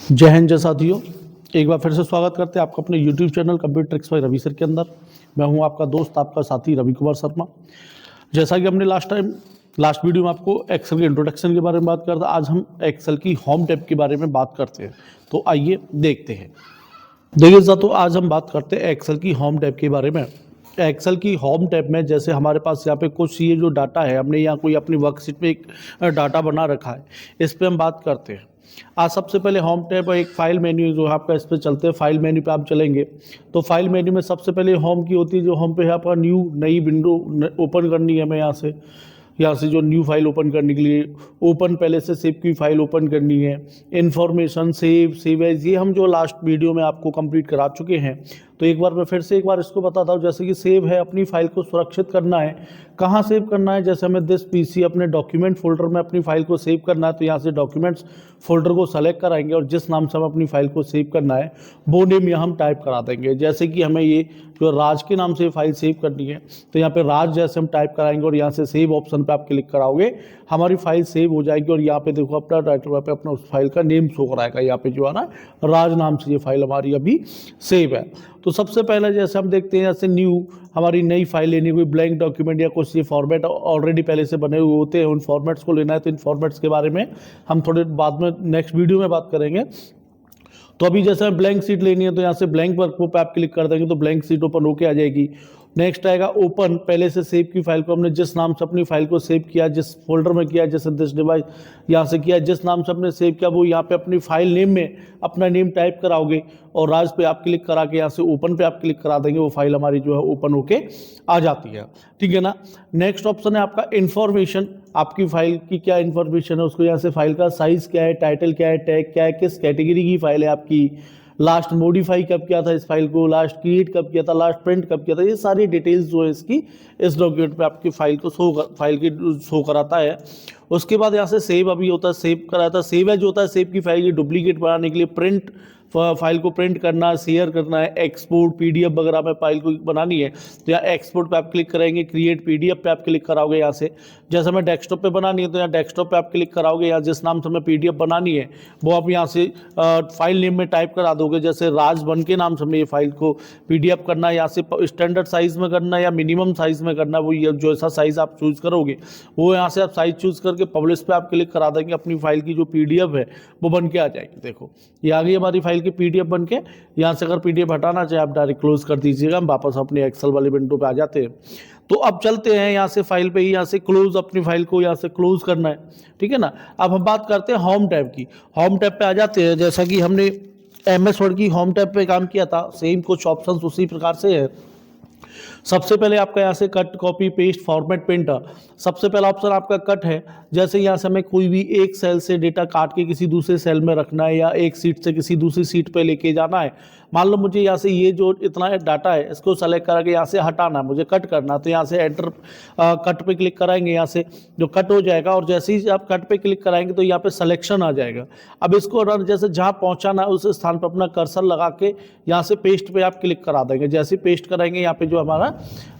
जय हिंद जय साथियों, एक बार फिर से स्वागत करते हैं आपका अपने YouTube channel computer tricks by Ravi sir के अंदर। मैं हूं आपका दोस्त, आपका साथी रवि कुमार शर्मा। जैसा कि हमने लास्ट वीडियो में आपको एक्सेल के इंट्रोडक्शन के बारे में बात करता, आज हम एक्सेल की होम टैब के बारे में बात करते हैं। तो आइए देखते हैं। देखिए साथियों, आज हम बात करते हैं एक्सेल की होम टैब के बारे में। एक्सेल की होम टैब में जैसे हमारे पास यहाँ पे कुछ ये जो डाटा है, हमने यहाँ कोई अपनी वर्कशीट में एक डाटा बना रखा है, इस पे हम बात करते हैं। आज सबसे पहले होम टैब एक फाइल मेन्यू जो है आपका, इस पे चलते हैं। फाइल मेन्यू पे आप चलेंगे तो फाइल मेन्यू में सबसे पहले होम की होती है, जो होम पे है आपका नई विंडो ओपन करनी है। हमें यहाँ से जो न्यू फाइल ओपन करने के लिए ओपन पहले से सेव की फाइल ओपन करनी है। इन्फॉर्मेशन सेव एज, ये हम जो लास्ट वीडियो में आपको कंप्लीट करा चुके हैं। तो एक बार मैं फिर से एक बार इसको बताता हूँ। जैसे कि सेव है, अपनी फाइल को सुरक्षित करना है। कहाँ सेव करना है? जैसे हमें दिस पीसी अपने डॉक्यूमेंट फोल्डर में अपनी फाइल को सेव करना है, तो यहाँ से डॉक्यूमेंट्स फोल्डर को सेलेक्ट कराएंगे और जिस नाम से हम अपनी फाइल को सेव करना है वो नेम यहाँ हम टाइप करा देंगे। जैसे कि हमें ये जो राज के नाम से फाइल सेव करनी है, तो यहाँ पे राज जैसे हम टाइप कराएंगे और यहाँ से सेव ऑप्शन पे आप क्लिक कराओगे, हमारी फाइल सेव हो जाएगी। और यहाँ पे देखो अपना टाइटल पे अपना उस फाइल का नेम शो कराएगा। यहाँ पे जो है ना, राज नाम से ये फाइल हमारी अभी सेव है। तो सबसे पहले जैसे हम देखते हैं, जैसे न्यू हमारी नई फाइल लेनी, कोई ब्लैंक डॉक्यूमेंट या कुछ ये फॉर्मेट ऑलरेडी पहले से बने हुए होते हैं, उन फॉर्मेट्स को लेना है। तो इन फॉर्मेट्स के बारे में हम थोड़े बाद में नेक्स्ट वीडियो में बात करेंगे। तो अभी जैसे हमें ब्लैंक शीट लेनी है, तो यहाँ से ब्लैंक वर्क पे आप क्लिक कर देंगे तो ब्लैंक शीट ओपन होके आ जाएगी। नेक्स्ट आएगा ओपन, पहले से सेव की फाइल को हमने जिस नाम से अपनी फाइल को सेव किया, जिस फोल्डर में किया, जैसे दिस डिवाइस यहाँ से किया, जिस नाम से हमने सेव किया वो यहाँ पे अपनी फाइल नेम में अपना नेम टाइप कराओगे और राज पे आप क्लिक करा के यहाँ से ओपन पे आप क्लिक करा देंगे, वो फाइल हमारी जो है ओपन होके आ जाती है। ठीक है ना। नेक्स्ट ऑप्शन है आपका इन्फॉर्मेशन। आपकी फाइल की क्या इन्फॉर्मेशन है, उसको यहाँ से फाइल का साइज क्या है, टाइटल क्या है, टैग क्या है, किस कैटेगरी की फाइल है आपकी, लास्ट मॉडिफाई कब किया था इस फाइल को, लास्ट क्रिएट कब किया था, लास्ट प्रिंट कब किया था, ये सारी डिटेल्स जो है इसकी इस डॉक्यूमेंट पे आपकी फाइल की शो कराता है। उसके बाद यहाँ से सेव अभी होता है, सेव कराता है। सेव एज होता है सेव की फाइल की डुप्लीकेट बनाने के लिए। प्रिंट फाइल को प्रिंट करना है, शेयर करना है, एक्सपोर्ट पीडीएफ वगैरह में फाइल को बनानी है, तो यहाँ एक्सपोर्ट पे आप क्लिक करेंगे, क्रिएट पीडीएफ पे आप क्लिक कराओगे। यहाँ से जैसे हमें डेस्कटॉप पे बनानी है, तो यहाँ डेस्कटॉप पे आप क्लिक कराओगे। यहाँ जिस नाम से हमें पीडीएफ बनानी है वो आप यहाँ से फाइल नेम में टाइप करा दोगे। जैसे राज वन के नाम से हमें ये फाइल को पीडीएफ करना है, यहाँ से स्टैंडर्ड साइज में करना है या मिनिमम साइज में करना है, वो जो ऐसा साइज आप चूज करोगे वो यहाँ से आप साइज चूज करके पब्लिश पे आप क्लिक करा देंगे। अपनी फाइल की जो पीडीएफ है वो बन के आ जाएगी। देखो ये आ गई हमारी फाइल की पीडीएफ बन के। यहाँ से अगर पीडीएफ हटाना चाहे आप डायरेक्ट क्लोज कर दीजिएगा, हम वापस अपने एक्सेल वाले विंडो पे आ जाते हैं। तो अब चलते हैं यहाँ से फाइल पे ही, यहाँ से क्लोज, अपनी फाइल को यहाँ से क्लोज करना है। ठीक है ना। अब हम बात करते हैं होम टैब की। होम टैब पे आ जाते हैं। जैसा कि हमने एमएस वर्ड की होम टैब पे काम किया था, सेम कुछ ऑप्शंस उसी प्रकार से है। सबसे पहले आपका यहाँ से cut, copy, paste, format, printer. सबसे पहला ऑप्शन आपका कट है। जैसे यहाँ से हमें कोई भी एक सेल से डेटा काट के किसी दूसरे सेल में रखना है या एक सीट से किसी दूसरी सीट पे लेके जाना है। मान लो मुझे यहाँ से ये जो इतना डाटा है इसको सेलेक्ट करके यहाँ से हटाना है, मुझे कट करना, तो यहाँ से एंटर कट पे क्लिक कराएंगे, यहाँ से जो कट हो जाएगा। और जैसे ही आप कट पे क्लिक कराएंगे तो यहाँ पे सिलेक्शन आ जाएगा। अब इसको जैसे जहाँ पहुँचाना है उस स्थान पर अपना कर्सर लगा के यहाँ से पेस्ट पे आप क्लिक करा देंगे। जैसे पेस्ट कराएंगे यहाँ पे जो हमारा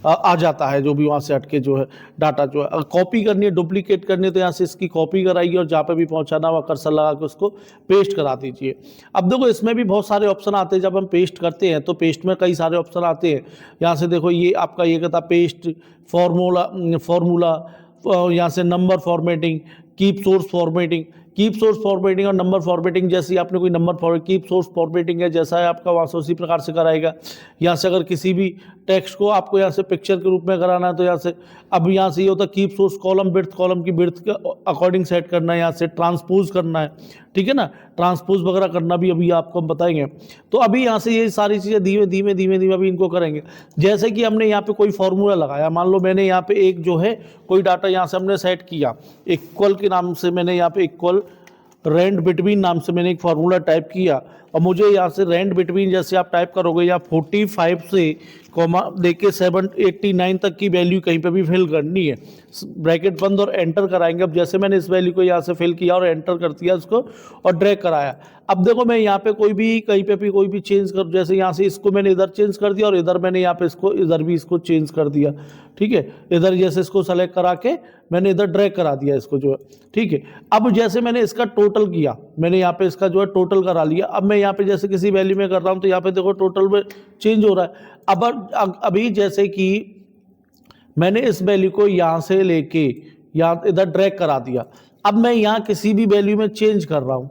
आ जाता है, जो भी वहाँ से हटके जो है डाटा जो है। कॉपी करनी है, डुप्लीकेट करनी है, तो यहाँ से इसकी कॉपी कराइए और जहाँ पे भी पहुँचाना वहाँ कर्सर लगा के उसको पेस्ट करा दीजिए। अब देखो इसमें भी बहुत सारे ऑप्शन आते हैं। जब हम पेस्ट करते हैं तो पेस्ट में कई सारे ऑप्शन आते हैं। यहाँ से देखो ये आपका ये कहता पेस्ट, फॉर्मूला, यहाँ से number formatting, keep source formatting. Keep source formatting और नंबर फॉर्मेटिंग, जैसे आपने कोई number format, keep source formatting है जैसा है आपका वहाँ से उसी प्रकार से कराएगा। यहाँ से अगर किसी भी टेक्स्ट को आपको यहाँ से पिक्चर के रूप में कराना है तो यहाँ से, अब यहाँ से ये होता है keep source column width, column की बिड्थ के अकॉर्डिंग सेट करना है, यहाँ से ट्रांसपोज करना है। ठीक है ना। ट्रांसपोज वगैरह करना भी अभी आपको हम बताएंगे। तो अभी यहाँ से ये सारी चीज़ें धीमे धीमे अभी इनको करेंगे। जैसे कि हमने यहाँ पे कोई फॉर्मूला लगाया, मान लो मैंने यहाँ पे एक जो है कोई डाटा यहाँ से हमने सेट किया, इक्वल के नाम से मैंने यहाँ पे इक्वल रेंट बिटवीन नाम से मैंने एक फार्मूला टाइप किया। और मुझे यहाँ से रेंट बिटवीन जैसे आप टाइप करोगे या 45 से कॉमा देके 789 तक की वैल्यू कहीं पे भी फिल करनी है, ब्रैकेट बंद और एंटर कराएंगे। अब जैसे मैंने इस वैल्यू को यहाँ से फिल किया और एंटर कर दिया इसको और ड्रैग कराया। अब देखो मैं यहाँ पे कोई भी कहीं पे भी कोई भी चेंज कर, जैसे यहाँ से इसको मैंने इधर चेंज कर दिया और इधर मैंने यहाँ पे इसको इधर भी इसको चेंज कर दिया, ठीक है। इधर जैसे इसको सेलेक्ट करा के मैंने इधर ड्रैग करा दिया इसको जो है, ठीक है। अब जैसे मैंने इसका टोटल किया, मैंने यहाँ पे इसका जो है टोटल करा लिया। अब मैं यहाँ पे जैसे किसी वैल्यू में कर रहा हूँ तो यहाँ पे देखो टोटल में चेंज हो रहा है। अब अभी जैसे कि मैंने इस वैल्यू को यहाँ से लेके यहाँ इधर ड्रैग करा दिया, अब मैं यहाँ किसी भी वैल्यू में चेंज कर रहा हूँ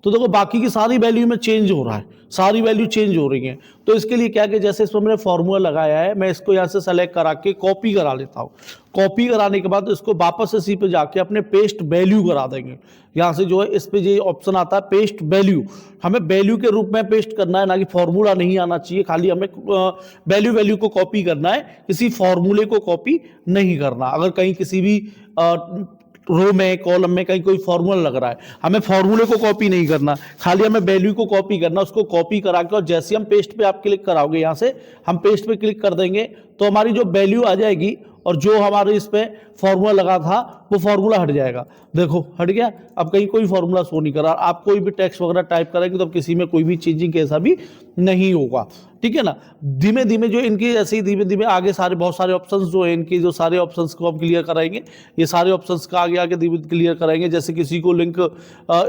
तो देखो बाकी की सारी वैल्यू में चेंज हो रहा है, सारी वैल्यू चेंज हो रही है। तो इसके लिए क्या कि जैसे इसमें मैंने फॉर्मूला लगाया है, मैं इसको यहाँ से सेलेक्ट करा के कॉपी करा लेता हूँ। कॉपी कराने के बाद इसको वापस इसी पे जाके अपने पेस्ट वैल्यू करा देंगे। यहाँ से जो है इस पे जो ऑप्शन आता है पेस्ट वैल्यू, हमें वैल्यू के रूप में पेस्ट करना है, ना कि फॉर्मूला नहीं आना चाहिए। खाली हमें वैल्यू को कॉपी करना है, किसी फॉर्मूले को कॉपी नहीं करना। अगर कहीं किसी भी रो में कॉलम में कहीं कोई फॉर्मूला लग रहा है, हमें फॉर्मूले को कॉपी नहीं करना, खाली हमें वैल्यू को कॉपी करना। उसको कॉपी करा के और जैसे हम पेस्ट पे आप क्लिक कराओगे, यहाँ से हम पेस्ट पे क्लिक कर देंगे तो हमारी जो वैल्यू आ जाएगी और जो हमारे इस पे फॉर्मूला लगा था वो फॉर्मूला हट जाएगा। देखो हट गया, अब कहीं कोई फॉर्मूला शो नहीं कर रहा। आप कोई भी टेक्स्ट वगैरह टाइप करेंगे तो किसी में कोई भी चेंजिंग ऐसा भी नहीं होगा, ठीक है ना। धीमे धीमे जो इनकी ऐसे ही धीमे धीमे आगे सारे बहुत सारे ऑप्शंस जो है इनकी, जो सारे ऑप्शंस को हम क्लियर कराएंगे, ये सारे ऑप्शंस का आगे आगे धीमे क्लियर कराएंगे। जैसे किसी को लिंक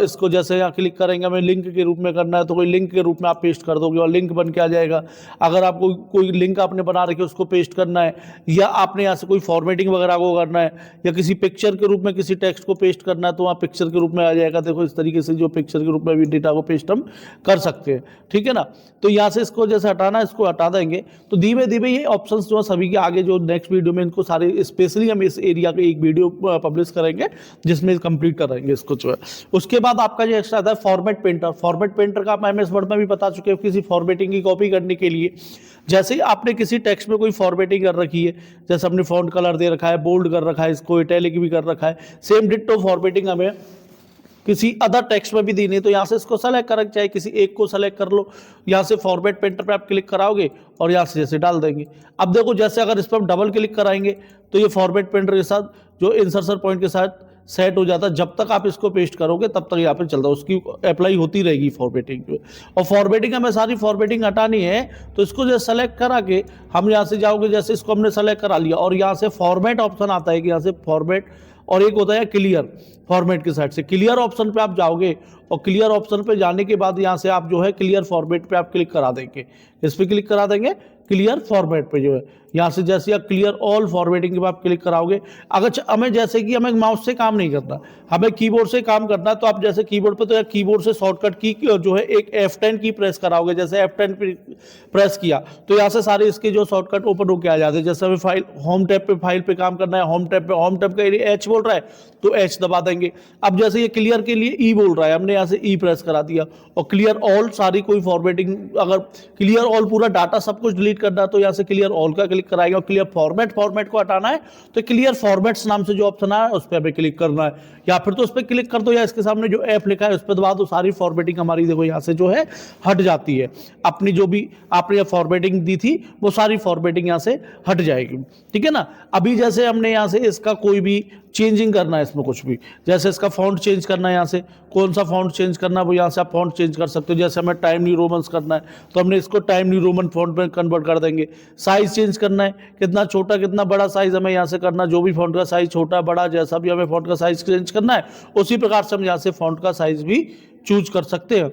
इसको जैसे यहाँ क्लिक करेंगे, हमें लिंक के रूप में करना है तो कोई लिंक के रूप में आप पेस्ट कर दोगे और लिंक बन के आ जाएगा। अगर आपको कोई लिंक आपने बना रखी है उसको पेस्ट करना है, या आपने यहाँ से कोई फॉर्मेटिंग वगैरह को करना है, या किसी पिक्चर के रूप में किसी टेक्स्ट को पेस्ट करना है तो वहाँ पिक्चर के रूप में आ जाएगा। देखो इस तरीके से जो पिक्चर के रूप में भी डेटा को पेस्ट हम कर सकते हैं, ठीक है ना। तो यहाँ से इसको जैसे हटाना है इसको हटा देंगे। तो धीमे धीमे ये ऑप्शंस जो है सभी के आगे जो नेक्स्ट वीडियो में इनको सारे स्पेशली हम इस एरिया पे एक वीडियो पब्लिश करेंगे जिसमें कंप्लीट करेंगे इसको जो है। उसके बाद आपका जो एक्स्ट्रा आता है फॉर्मेट पेंटर। फॉर्मेट पेंटर का आप MS वर्ड में भी बता चुके हो, किसी फॉर्मेटिंग की कॉपी करने के लिए। जैसे ही आपने किसी टेक्स्ट में कोई फॉर्मेटिंग कर रखी है, जैसे अपने फॉन्ट कलर दे रखा है, बोल्ड कर रखा है, इसको इटैलिक भी कर रखा है, सेम डिट्टो फॉर्मेटिंग हमें किसी अदर टेक्स्ट में भी देनी है तो यहाँ से इसको सेलेक्ट कर, चाहे किसी एक को सेलेक्ट कर लो। यहाँ से फॉर्मेट पेंटर पे आप क्लिक कराओगे और यहाँ से जैसे डाल देंगे। अब देखो जैसे अगर इस पर हम डबल क्लिक कराएंगे तो ये फॉर्मेट पेंटर के साथ जो इंसर्शन पॉइंट के साथ सेट हो जाता है। जब तक आप इसको पेस्ट करोगे तब तक यहाँ पे चलता है, उसकी अप्लाई होती रहेगी फॉर्मेटिंग पे। और फॉर्मेटिंग हमें सारी फॉर्मेटिंग हटानी है तो इसको जो सेलेक्ट करा के हम यहाँ से जाओगे, जैसे इसको हमने सेलेक्ट करा लिया और यहाँ से फॉर्मेट ऑप्शन आता है कि यहाँ से फॉर्मेट, और एक होता है क्लियर फॉर्मेट के साइड से। क्लियर ऑप्शन पे आप जाओगे और क्लियर ऑप्शन पे जाने के बाद यहाँ से आप जो है क्लियर फॉर्मेट पे आप क्लिक करा देंगे। इस पे क्लिक करा देंगे क्लियर फॉर्मेट पे जो है, यहाँ से जैसे आप क्लियर ऑल फॉर्मेटिंग के आप क्लिक कराओगे। अगर हमें जैसे कि हमें माउस से काम नहीं करना, हमें कीबोर्ड से काम करना है तो आप जैसे कीबोर्ड पे तो या कीबोर्ड से शॉर्टकट की जो है एक F10 की प्रेस कराओगे। जैसे F10 प्रेस किया तो यहाँ से सारे इसके जो शॉर्टकट ओपन होकर आ जाते हैं। जैसे हमें फाइल होम टैब पे फाइल पे काम करना है, होम टैब का एरिया H बोल रहा है तो H दबा देंगे। अब जैसे ये क्लियर के लिए E बोल रहा है, हमने यहाँ से E प्रेस करा दिया। और क्लियर ऑल सारी कोई फॉर्मेटिंग, अगर क्लियर ऑल पूरा डाटा सब कुछ डिलीट करना है तो यहाँ से क्लियर ऑल का क्लिक कराएंगे। और क्लियर फॉर्मेट को हटाना है तो क्लियर फॉर्मेट्स नाम से जो ऑप्शन है उस पर हमें क्लिक करना है, या फिर तो उस पर क्लिक कर दो या इसके सामने जो ऐप लिखा है उस पर दबा दो। सारी फॉर्मेटिंग हमारी देखो यहाँ से जो है हट जाती है। अपनी जो भी आपने फॉर्मेटिंग दी थी वो सारी फॉर्मेटिंग यहाँ से हट जाएगी, ठीक है ना। अभी जैसे हमने यहाँ से इसका कोई भी चेंजिंग करना है, इसमें कुछ भी, जैसे इसका फॉन्ट चेंज करना है, यहाँ से कौन सा फॉन्ट चेंज करना है वो यहाँ से आप फॉन्ट चेंज कर सकते हो। जैसे हमें टाइम न्यू रोमन्स करना है तो हमने इसको टाइम न्यू रोमन फॉन्ट में कन्वर्ट कर देंगे। साइज चेंज करना है, कितना छोटा कितना बड़ा साइज हमें यहाँ से करना, जो भी फॉन्ट का साइज छोटा बड़ा जैसा भी हमें फॉन्ट का साइज चेंज करना है उसी प्रकार से हम यहाँ से फॉन्ट का साइज भी चूज कर सकते हैं।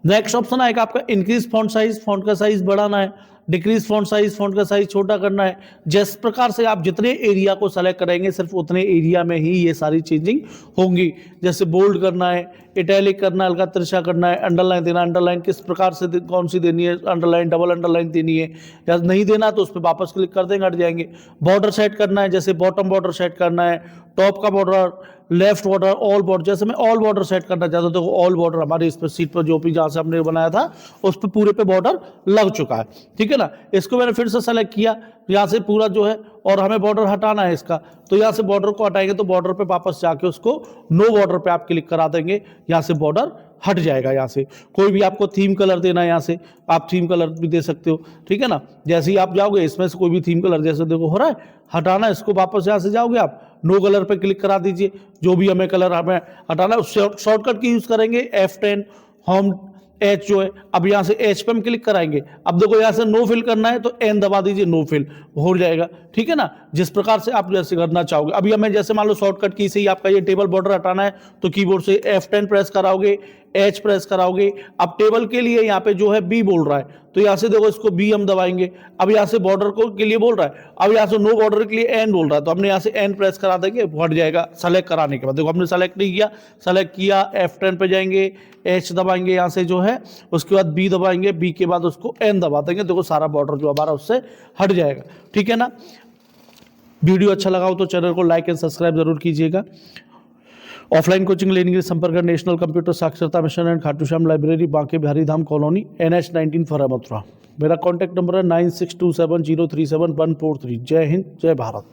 नेक्स्ट ऑप्शन आएगा आपका इंक्रीज फॉन्ट साइज, फॉन्ट का साइज बढ़ाना है। डिक्रीज फॉन्ट का साइज छोटा करना है। जिस प्रकार से आप जितने एरिया को सेलेक्ट करेंगे सिर्फ उतने एरिया में ही ये सारी चेंजिंग होंगी। जैसे बोल्ड करना है, इटैलिक करना है, हल्का तिरछा करना है, अंडरलाइन देना, अंडरलाइन किस प्रकार से कौन सी देनी है, अंडरलाइन डबल अंडरलाइन देनी है या नहीं देना तो उस पर वापस क्लिक कर देंगे, हट जाएंगे। बॉर्डर सेट करना है, जैसे बॉटम बॉर्डर सेट करना है, टॉप का border, left border, all border. जैसे मैं ऑल बॉर्डर सेट करना चाहता हूँ तो ऑल बॉर्डर हमारे इस पर सीट पर जो भी जहाँ से हमने बनाया था उस पर पूरे पे बॉर्डर लग चुका है, ठीक है। है ना। इसको मैंने फिर से सेलेक्ट किया, यहाँ से पूरा जो है, और हमें बॉर्डर हटाना है इसका, तो यहाँ से बॉर्डर को हटाएंगे तो बॉर्डर पे वापस जाके उसको नो बॉर्डर पे आप क्लिक करा देंगे, यहाँ से बॉर्डर हट जाएगा। यहाँ से कोई भी आपको थीम कलर देना है, यहाँ से आप थीम कलर भी दे सकते हो, ठीक है ना। जैसे ही आप जाओगे इसमें से कोई भी थीम कलर, जैसे देखो हो रहा है, हटाना है इसको, वापस यहाँ से जाओगे आप नो कलर पे क्लिक करा दीजिए, जो भी हमें कलर हमें हटाना है। शॉर्टकट की यूज करेंगे F10 होम एच जो है, अब यहाँ से एच पे हम क्लिक कराएंगे। अब देखो यहाँ से नो फिल करना है तो एन दबा दीजिए, नो फिल हो जाएगा, ठीक है ना। जिस प्रकार से आप जैसे करना चाहोगे। अभी हमें जैसे मान लो शॉर्टकट की से ही आपका ये टेबल बॉर्डर हटाना है तो कीबोर्ड से F10 प्रेस कराओगे, एच प्रेस कराओगे। अब टेबल के लिए यहाँ पे जो है बी बोल रहा है, तो यहाँ से देखो इसको बी हम दबाएंगे। अब यहाँ से बॉर्डर को के लिए बोल रहा है, अब यहाँ से नो बॉर्डर के लिए एन बोल रहा है, तो हमने यहाँ से एन प्रेस करा देंगे, हट जाएगा। सेलेक्ट कराने के बाद देखो हमने सेलेक्ट नहीं किया, सेलेक्ट किया, F10 पे जाएंगे, एच दबाएंगे यहाँ से जो है, उसके बाद बी दबाएंगे, बी के बाद उसको एन दबा देंगे, देखो सारा बॉर्डर जो हमारा उससे हट जाएगा, ठीक है ना। वीडियो अच्छा लगा हो तो चैनल को लाइक एंड सब्सक्राइब जरूर कीजिएगा। ऑफलाइन कोचिंग लेने के लिए संपर्क नेशनल कंप्यूटर साक्षरता mission and Khatu Shyam library, Banke Bihari Dham colony, NH 19 for Mathura. मेरा कॉन्टैक्ट नंबर है 9627037143। जय हिंद, जय भारत।